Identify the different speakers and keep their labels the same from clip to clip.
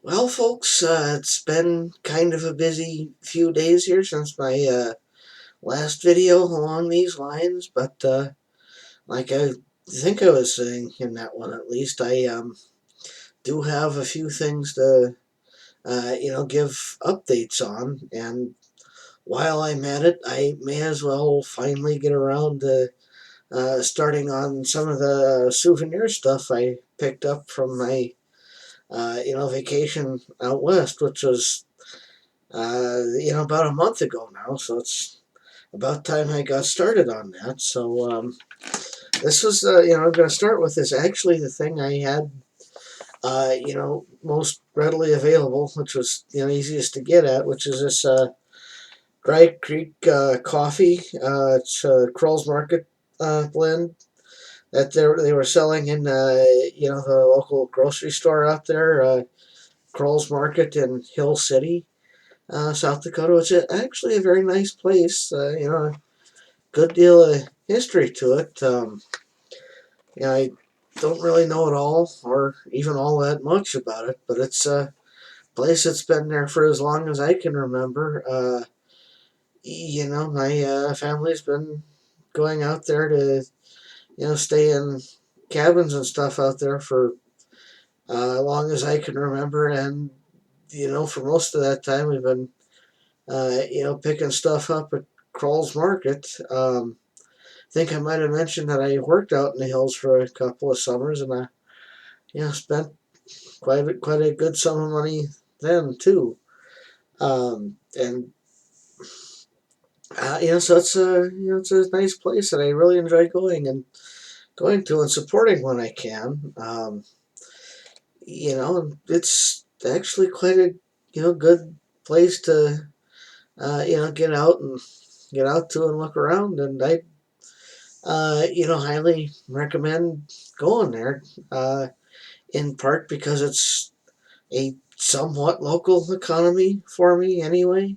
Speaker 1: Well, folks, it's been kind of a busy few days here since my last video along these lines, but like I think I was saying in that one at least, I do have a few things to give updates on, and while I'm at it, I may as well finally get around to starting on some of the souvenir stuff I picked up from my vacation out west, which was about a month ago now. So it's about time I got started on that. So this was, I'm going to start with is actually the thing I had, most readily available, which was, easiest to get at, which is this Dry Creek coffee. It's Krull's Market blend that they were selling in, the local grocery store out there, Krull's Market in Hill City, South Dakota, which is actually a very nice place. Good deal of history to it. I don't really know it all or even all that much about it, but it's a place that's been there for as long as I can remember. My family's been going out there to, stay in cabins and stuff out there for as long as I can remember, and for most of that time we've been picking stuff up at Krull's Market. I think I might have mentioned that I worked out in the hills for a couple of summers, and I spent quite a good sum of money then too. And so it's a nice place that I really enjoy going to and supporting when I can. It's actually quite a good place to get out and get out to and look around, and I highly recommend going there. In part because it's a somewhat local economy for me anyway,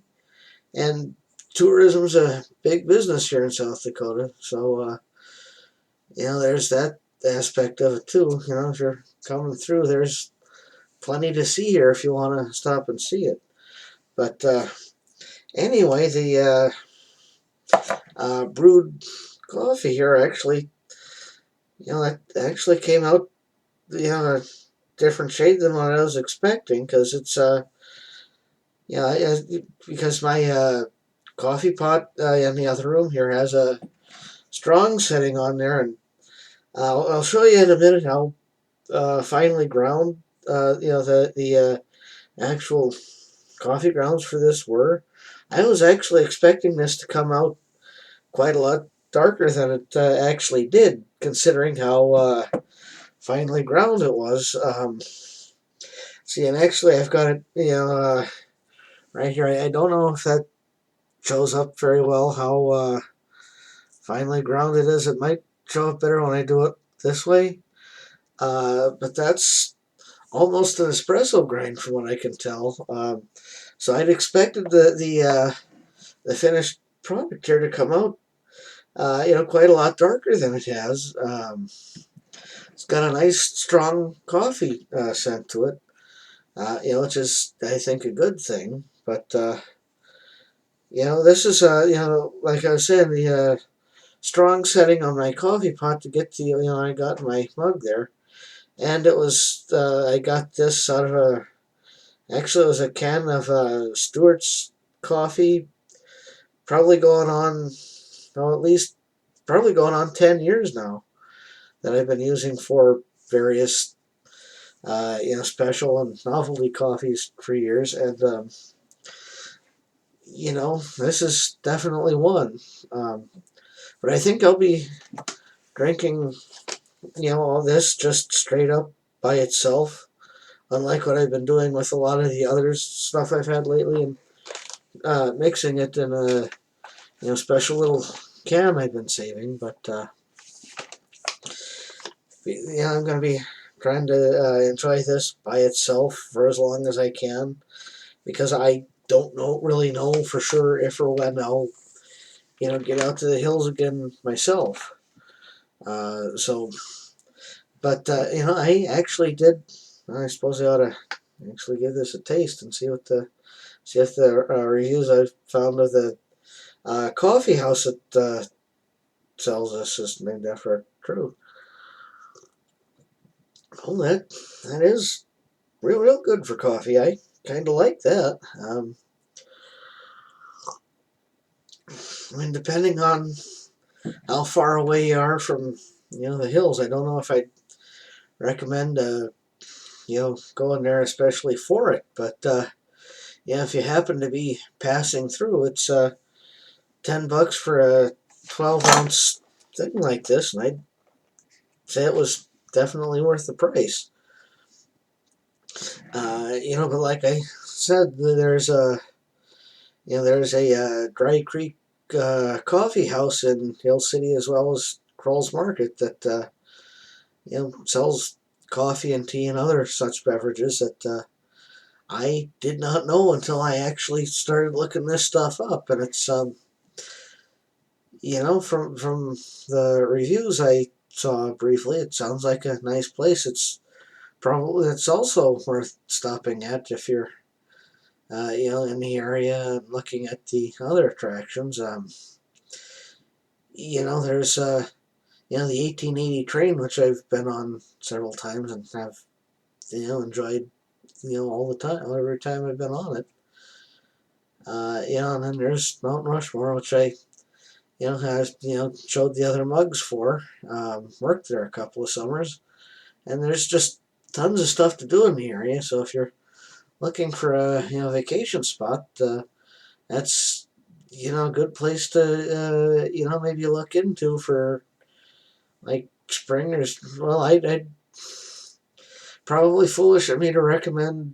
Speaker 1: and tourism's a big business here in South Dakota. So there's that aspect of it too. If you're coming through, there's plenty to see here if you want to stop and see it. But anyway, the brewed coffee here actually, it actually came out, a different shade than what I was expecting, because it's because my coffee pot in the other room here has a strong setting on there, and I'll show you in a minute how finely ground the actual coffee grounds for this were. I was actually expecting this to come out quite a lot darker than it actually did, considering how finely ground it was. See, and actually, I've got it, right here. I don't know if that shows up very well how finely ground it is. It might show up better when I do it this way. But that's almost an espresso grind from what I can tell. So I'd expected the finished product here to come out, quite a lot darker than it has. It's got a nice strong coffee scent to it, which is I think a good thing. But this is like I was saying, the strong setting on my coffee pot to get to, I got my mug there. And it was, I got this out of actually it was a can of Stewart's coffee, probably going on, no, at least, probably going on 10 years now, that I've been using for various, special and novelty coffees for years. And, this is definitely one. But I think I'll be drinking, all this just straight up by itself, unlike what I've been doing with a lot of the other stuff I've had lately, and mixing it in a special little can I've been saving. But I'm going to be trying to enjoy this by itself for as long as I can, because I don't really know for sure if or when I'll get out to the hills again myself. So, but I actually did. I suppose I ought to actually give this a taste and see if the reviews I've found of the coffee house that sells this is named after a true. Oh, that is real good for coffee. I kind of like that. I mean, depending on how far away you are from the hills, I don't know if I'd recommend going there especially for it. But yeah, if you happen to be passing through, it's $10 for a 12-ounce thing like this, and I'd say it was definitely worth the price. But like I said, there's a Dry Creek coffee house in Hill City as well as Krull's Market that sells coffee and tea and other such beverages that I did not know until I actually started looking this stuff up, and it's from the reviews I saw briefly, it sounds like a nice place. It's also worth stopping at if you're in the area and looking at the other attractions. There's the 1880 train, which I've been on several times and have enjoyed all the time, every time I've been on it. And then there's Mount Rushmore, which I has showed the other mugs for. Worked there a couple of summers, and there's just tons of stuff to do in the area. So if you're looking for a vacation spot, that's a good place to maybe look into for like spring or well, I'd probably foolish of me to recommend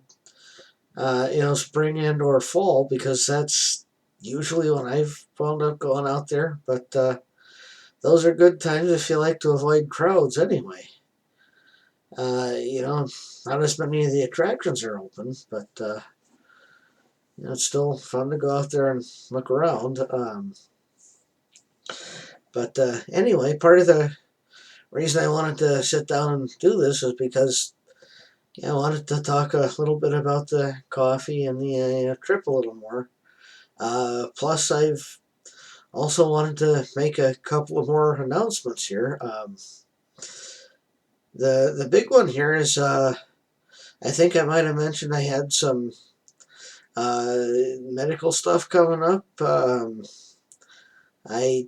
Speaker 1: spring and or fall because that's usually when I've wound up going out there. But those are good times if you like to avoid crowds anyway. Not as many of the attractions are open, but it's still fun to go out there and look around. But anyway, part of the reason I wanted to sit down and do this is because I wanted to talk a little bit about the coffee and the trip a little more. Plus, I've also wanted to make a couple of more announcements here. The big one here is I think I might have mentioned I had some medical stuff coming up. I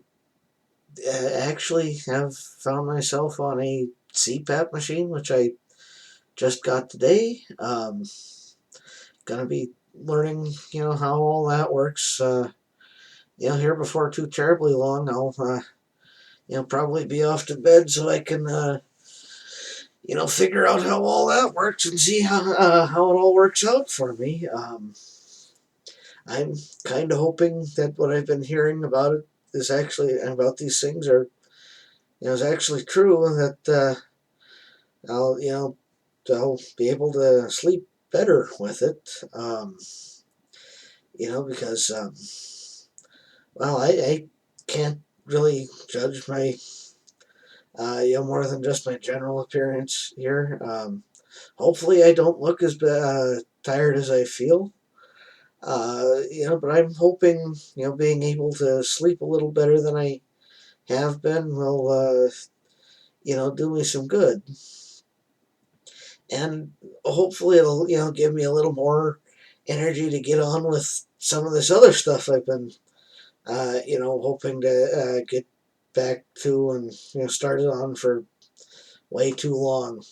Speaker 1: actually have found myself on a CPAP machine, which I just got today. Gonna be learning, how all that works. Here before too terribly long, I'll, probably be off to bed so I can, figure out how all that works and see how it all works out for me. I'm kind of hoping that what I've been hearing about it is actually about these things is actually true, and that I'll be able to sleep better with it. Because well, I can't really judge my more than just my general appearance here. Hopefully, I don't look as tired as I feel. But I'm hoping being able to sleep a little better than I have been will do me some good, and hopefully it'll give me a little more energy to get on with some of this other stuff I've been hoping to get back to and started on for way too long.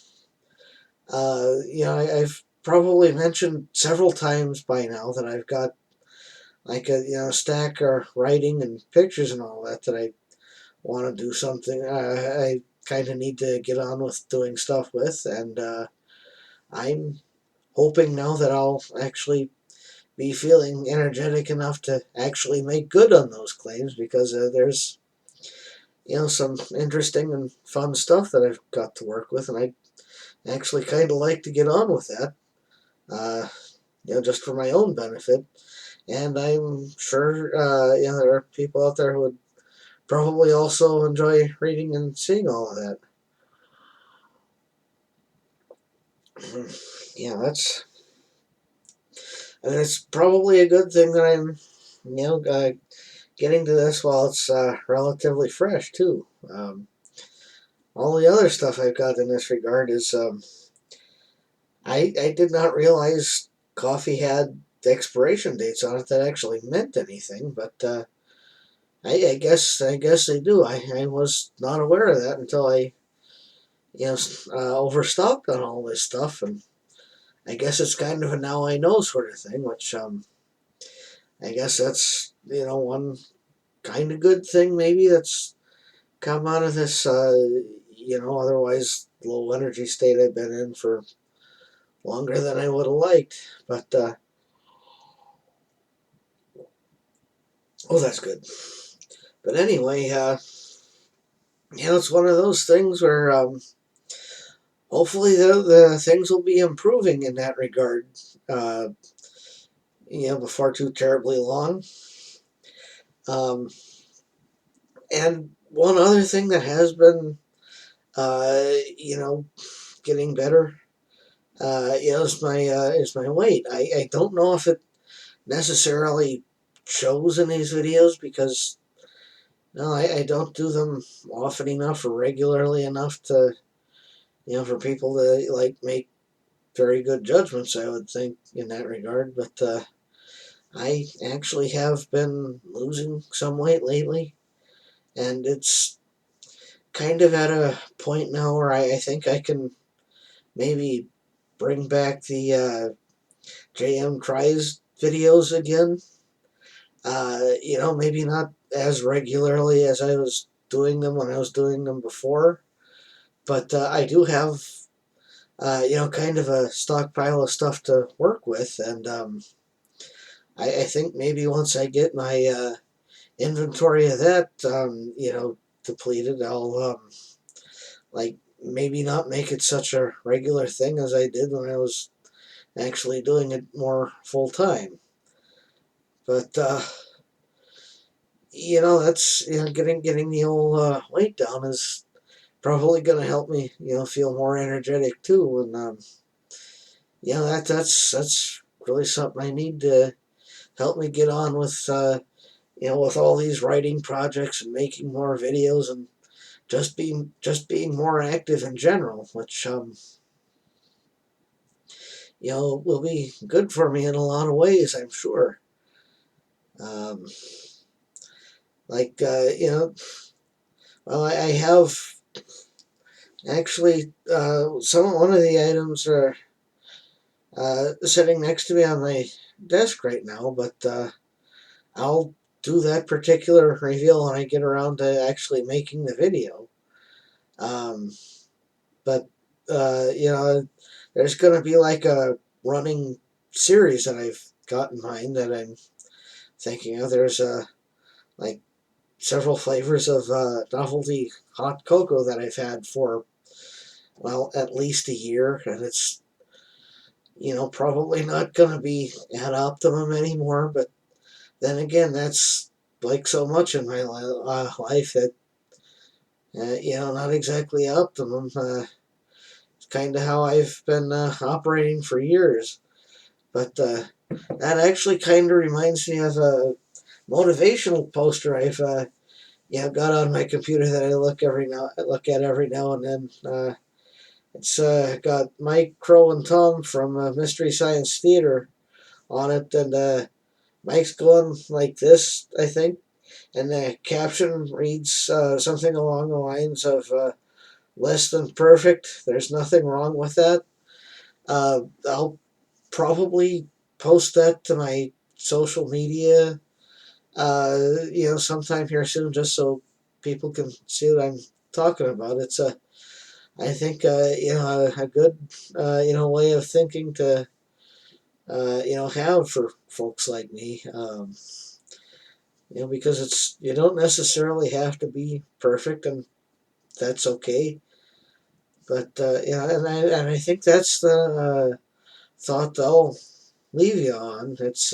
Speaker 1: I've probably mentioned several times by now that I've got like a stack of writing and pictures and all that I want to do something. I kind of need to get on with doing stuff with, and I'm hoping now that I'll actually be feeling energetic enough to actually make good on those claims because there's some interesting and fun stuff that I've got to work with, and I actually kind of like to get on with that, just for my own benefit. And I'm sure, there are people out there who would probably also enjoy reading and seeing all of that. Yeah, that's and it's probably a good thing that I'm, getting to this while it's relatively fresh too. All the other stuff I've got in this regard is I did not realize coffee had expiration dates on it that actually meant anything, but I guess they do. I was not aware of that until I overstocked on all this stuff, and I guess it's kind of a now I know sort of thing, which I guess that's one kind of good thing maybe that's come out of this otherwise low energy state I've been in for longer than I would have liked, but oh, that's good. But anyway, it's one of those things where hopefully the things will be improving in that regard. Uh, before too terribly long. Um, and one other thing that has been, uh, you know, getting better, is my weight. I don't know if it necessarily shows in these videos because no, I don't do them often enough or regularly enough to for people to like make very good judgments. I would think in that regard, but I actually have been losing some weight lately, and it's kind of at a point now where I think I can maybe bring back the JM Tries videos again. Maybe not as regularly as I was doing them when I was doing them before, but I do have, kind of a stockpile of stuff to work with, and I think maybe once I get my inventory of that, depleted, I'll like maybe not make it such a regular thing as I did when I was actually doing it more full time. But that's getting the old weight down is probably going to help me feel more energetic too. And that's really something I need to help me get on with. With all these writing projects and making more videos and just being more active in general, which will be good for me in a lot of ways, I'm sure. Um, like well, I have actually one of the items are sitting next to me on my desk right now, but I'll do that particular reveal when I get around to actually making the video. Um, but there's going to be like a running series that I've got in mind that I'm thinking of. There's like several flavors of novelty hot cocoa that I've had for well at least a year, and it's probably not going to be at optimum anymore. But then again, that's like so much in my life that not exactly optimum. It's kind of how I've been operating for years. But that actually kind of reminds me of a motivational poster I've got on my computer that I look at every now and then. It's got Mike, Krull, and Tom from Mystery Science Theater on it, and Mike's going like this, I think, and the caption reads something along the lines of "less than perfect. There's nothing wrong with that." I'll probably post that to my social media, sometime here soon, just so people can see what I'm talking about. It's I think, a good, way of thinking to, have for folks like me. Because you don't necessarily have to be perfect, and that's okay. But and I think that's the thought I'll leave you on. It's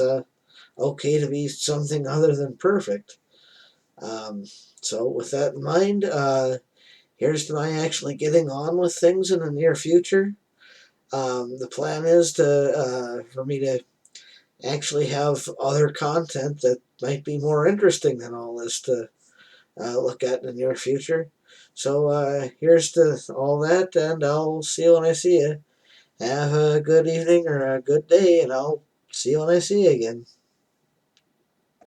Speaker 1: okay to be something other than perfect. Um, so with that in mind, here's to my actually getting on with things in the near future. The plan is for me to actually have other content that might be more interesting than all this to look at in the near future. So here's to all that, and I'll see you when I see you. Have a good evening or a good day, and I'll see you when I see you again.